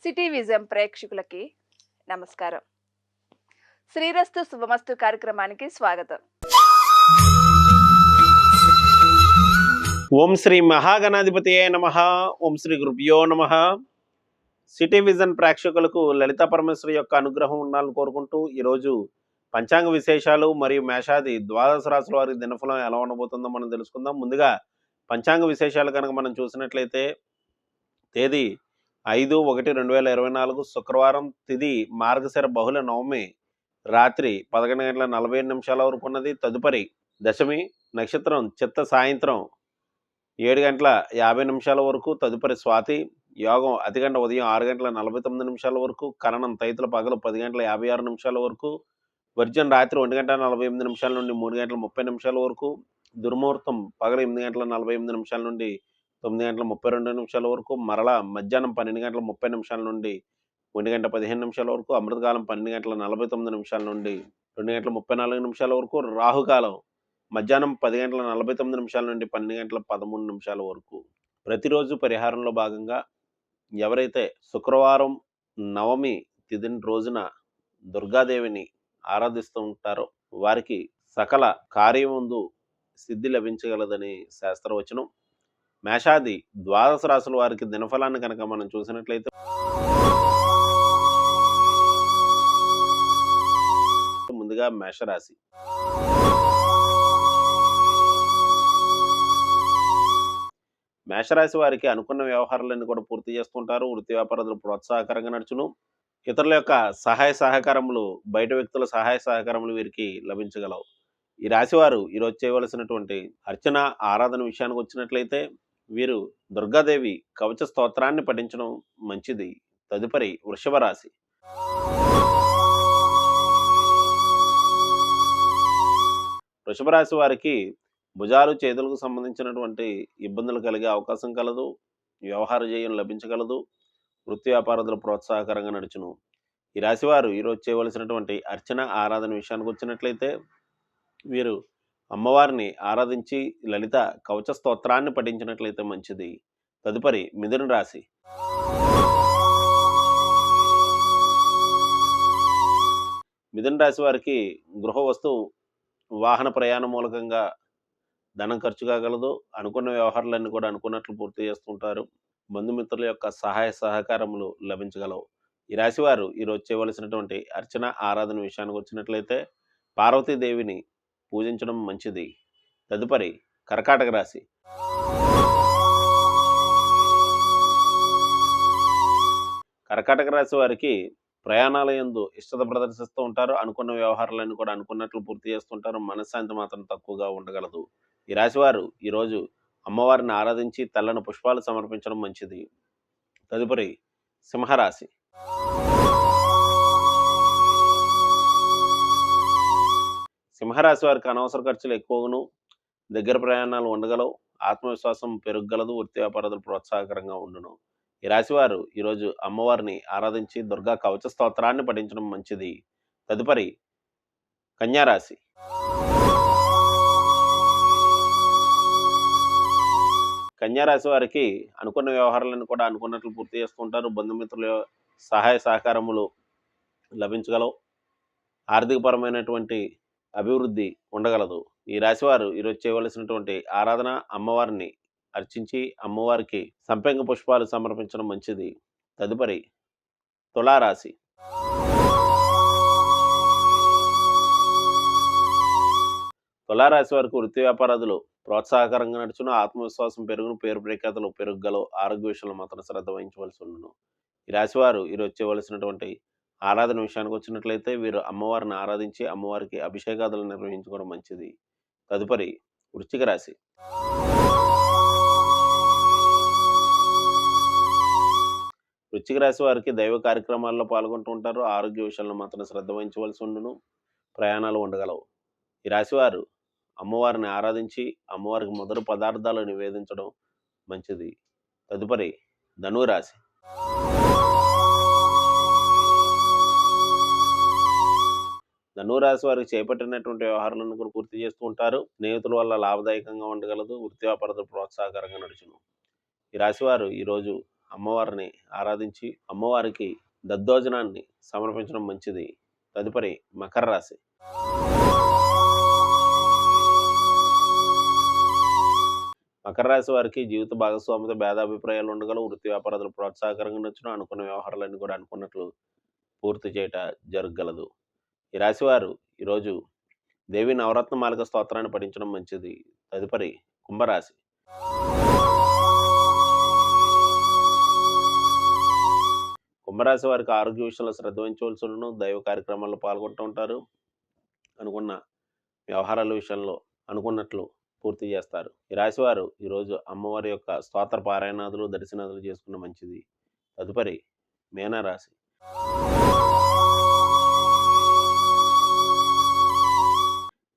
City vision ప్రేక్షకులకి నమస్కారం. శ్రీరస్తు శుభమస్తు కార్యక్రమానికి స్వాగతం. ఓం శ్రీ మహాగణాధిపతియే నమః. ఓం శ్రీ గురుభ్యో నమః. సిటీ విజన్ ప్రేక్షకులకు లలితా పరమేశ్వరి యొక్క అనుగ్రహం ఉండాలని కోరుకుంటూ ఈరోజు పంచాంగ విశేషాలు మరియు మేషాది ద్వాదశ రాశుల వారి దినఫలం ఎలా ఉండబోతుందో మనం తెలుసుకుందాం. ముందుగా పంచాంగ విశేషాలు కనుక మనం చూసినట్లయితే తేదీ 5/1/2024 శుక్రవారం, తిథి మార్గశిర బహుళ నవమి, రాత్రి 11:47 వరకు ఉన్నది. తదుపరి దశమి, నక్షత్రం చిత్త సాయంత్రం 7:50 వరకు. తదుపరి స్వాతి, యోగం అతిగంట ఉదయం 6:49 వరకు. కరణం తైతుల పగలు 10:56 వరకు. వర్జన్ రాత్రి 1:48 నుండి 3:30 వరకు. దుర్ముహూర్తం పగలు 8:48 నుండి 9:32 వరకు. మరలా మధ్యాహ్నం 12:30 నుండి 1:15 వరకు. అమృతకాలం 12:49 నుండి 2:34 వరకు. రాహుకాలం మధ్యాహ్నం 10:49 నుండి 12:13 వరకు. ప్రతిరోజు పరిహారంలో భాగంగా ఎవరైతే శుక్రవారం నవమి తిథి రోజున దుర్గాదేవిని ఆరాధిస్తూ ఉంటారో వారికి సకల కార్యముందు సిద్ధి లభించగలదని శాస్త్రవచనం. మేషాది ద్వాదశ రాశుల వారికి దినఫలాన్ని కనుక మనం చూసినట్లయితే ముందుగా మేషరాశి. మేషరాశి వారికి అనుకున్న వ్యవహారాలన్నీ కూడా పూర్తి చేస్తుంటారు. వృత్తి వ్యాపారాలు ప్రోత్సాహకరంగా నడుచును. ఇతరుల యొక్క సహాయ సహకారములు, బయట వ్యక్తుల సహాయ సహకారములు వీరికి లభించగలవు. ఈ రాశివారు ఈరోజు చేయవలసినటువంటి అర్చన ఆరాధన విషయానికి వచ్చినట్లయితే వీరు దుర్గాదేవి కవచ స్తోత్రాన్ని పఠించడం మంచిది. తదుపరి వృషభ రాశి. వృషభ రాశి వారికి భుజాలు చేతులకు సంబంధించినటువంటి ఇబ్బందులు కలిగే అవకాశం కలదు. వ్యవహార జయం లభించగలదు. వృత్తి వ్యాపారాలు ప్రోత్సాహకరంగా నడుచును. ఈ రాశివారు ఈరోజు చేయవలసినటువంటి అర్చన ఆరాధన విషయానికి వచ్చినట్లయితే వీరు అమ్మవారిని ఆరాధించి లలిత కవచ స్తోత్రాన్ని పఠించినట్లయితే మంచిది. తదుపరి మిథున రాశి. మిథున రాశి వారికి గృహ వస్తువు వాహన ప్రయాణం మూలకంగా ధనం ఖర్చు కాగలదు. అనుకున్న వ్యవహారాలన్నీ కూడా అనుకున్నట్లు పూర్తి చేస్తుంటారు. బంధుమిత్రుల యొక్క సహాయ సహకారములు లభించగలవు. ఈ రాశివారు ఈరోజు చేయవలసినటువంటి అర్చన ఆరాధన విషయానికి వచ్చినట్లయితే పార్వతీదేవిని పూజించడం మంచిది. తదుపరి కర్కాటక రాశి. కర్కాటక రాశి వారికి ప్రయాణాల యందు ఇష్టత ప్రదర్శిస్తూ ఉంటారు. అనుకున్న వ్యవహారాలన్నీ కూడా అనుకున్నట్లు పూర్తి చేస్తుంటారు. మనశ్శాంతి మాత్రం తక్కువగా ఉండగలదు. ఈ రాశివారు ఈరోజు అమ్మవారిని ఆరాధించి తెల్లని పుష్పాలు సమర్పించడం మంచిది. తదుపరి సింహరాశి. సింహరాశి వారికి అనవసర ఖర్చులు ఎక్కువను, దగ్గర ప్రయాణాలు ఉండగలవు. ఆత్మవిశ్వాసం పెరగగలదు. వృత్తి వ్యాపారాలు ప్రోత్సాహకరంగా ఉండును. ఈ రాశివారు ఈరోజు అమ్మవారిని ఆరాధించి దుర్గా కవచ స్తోత్రాన్ని పఠించడం మంచిది. తదుపరి కన్యారాశి. కన్యారాశి వారికి అనుకున్న వ్యవహారాలను కూడా అనుకున్నట్లు పూర్తి చేస్తుంటారు. బంధుమిత్రుల సహాయ సహకారములు లభించగలవు. ఆర్థికపరమైనటువంటి అభివృద్ధి ఉండగలదు. ఈ రాశివారు ఈరోజు చేయవలసినటువంటి ఆరాధన అమ్మవారిని అర్చించి అమ్మవారికి సంపెంగ పుష్పాలు సమర్పించడం మంచిది. తదుపరి తులారాశి. తులారాశి వారికి వృత్తి వ్యాపారాదులు ప్రోత్సాహకరంగా నడుచును. ఆత్మవిశ్వాసం పెరుగును. పేరు ప్రఖ్యాతలు పెరుగగలవు. ఆరోగ్య విషయంలో మాత్రం శ్రద్ధ వహించవలసి ఉండును. ఈ రాశివారు ఈరోజు చేయవలసినటువంటి ఆరాధన విషయానికి వచ్చినట్లయితే వీరు అమ్మవారిని ఆరాధించి అమ్మవారికి అభిషేకాదులు నిర్వహించుకోవడం మంచిది. తదుపరి వృశ్చిక రాశి. వృశ్చిక రాశి వారికి దైవ కార్యక్రమాల్లో పాల్గొంటూ ఉంటారు. ఆరోగ్య విషయంలో మాత్రం శ్రద్ధ వహించవలసి ఉండును. ప్రయాణాలు ఉండగలవు. ఈ రాశివారు అమ్మవారిని ఆరాధించి అమ్మవారికి మొదటి పదార్థాలు నివేదించడం మంచిది. తదుపరి ధనురాశి. ధనురాశి వారికి చేపట్టినటువంటి వ్యవహారాలను కూడా పూర్తి చేస్తూ ఉంటారు. స్నేహితుల వల్ల లాభదాయకంగా ఉండగలదు. వృత్తి వ్యాపారాలు ప్రోత్సాహకరంగా నడుచును. ఈ రాశివారు ఈరోజు అమ్మవారిని ఆరాధించి అమ్మవారికి దద్దోజనాన్ని సమర్పించడం మంచిది. తదుపరి మకర రాశి. మకర రాశి వారికి జీవిత భాగస్వామితో భేదాభిప్రాయాలు ఉండగలవు. వృత్తి వ్యాపారాలు ప్రోత్సాహకరంగా నచ్చును. అనుకున్న వ్యవహారాలన్నీ కూడా అనుకున్నట్లు పూర్తి చేయట జరగగలదు. ఈ రాశివారు ఈరోజు దేవి నవరత్న మాలిక స్తోత్రాన్ని పఠించడం మంచిది. తదుపరి కుంభరాశి. కుంభరాశి వారికి ఆరోగ్య విషయంలో శ్రద్ధ వహించవలసి ఉండును. దైవ కార్యక్రమాల్లో పాల్గొంటూ ఉంటారు. అనుకున్న వ్యవహారాల విషయంలో అనుకున్నట్లు పూర్తి చేస్తారు. ఈ రాశివారు ఈరోజు అమ్మవారి యొక్క స్తోత్ర పారాయణాదులు దర్శనాదులు చేసుకున్న మంచిది. తదుపరి మీనరాశి.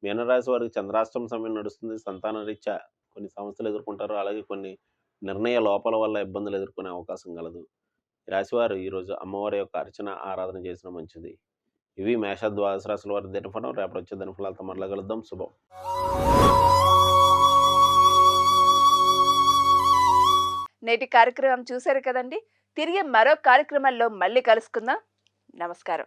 మీనరాశి వారికి చంద్రాష్టమ సమయం నడుస్తుంది. సంతాన రీత్యా కొన్ని సమస్యలు ఎదుర్కొంటారు. అలాగే కొన్ని నిర్ణయ లోపాల వల్ల ఇబ్బందులు ఎదుర్కొనే అవకాశం కలదు. ఈ రాశివారు ఈరోజు అమ్మవారి యొక్క అర్చన ఆరాధన చేసిన మంచిది. ఇవి మేష ద్వాదశ రాశుల వారి దినఫలం. రేపటి వచ్చే దినఫలాలతో మరలా కలుద్దాం. శుభం. నేటి కార్యక్రమం చూశారు కదండి. తిరిగి మరో కార్యక్రమంలో మళ్ళీ కలుసుకుందాం. నమస్కారం.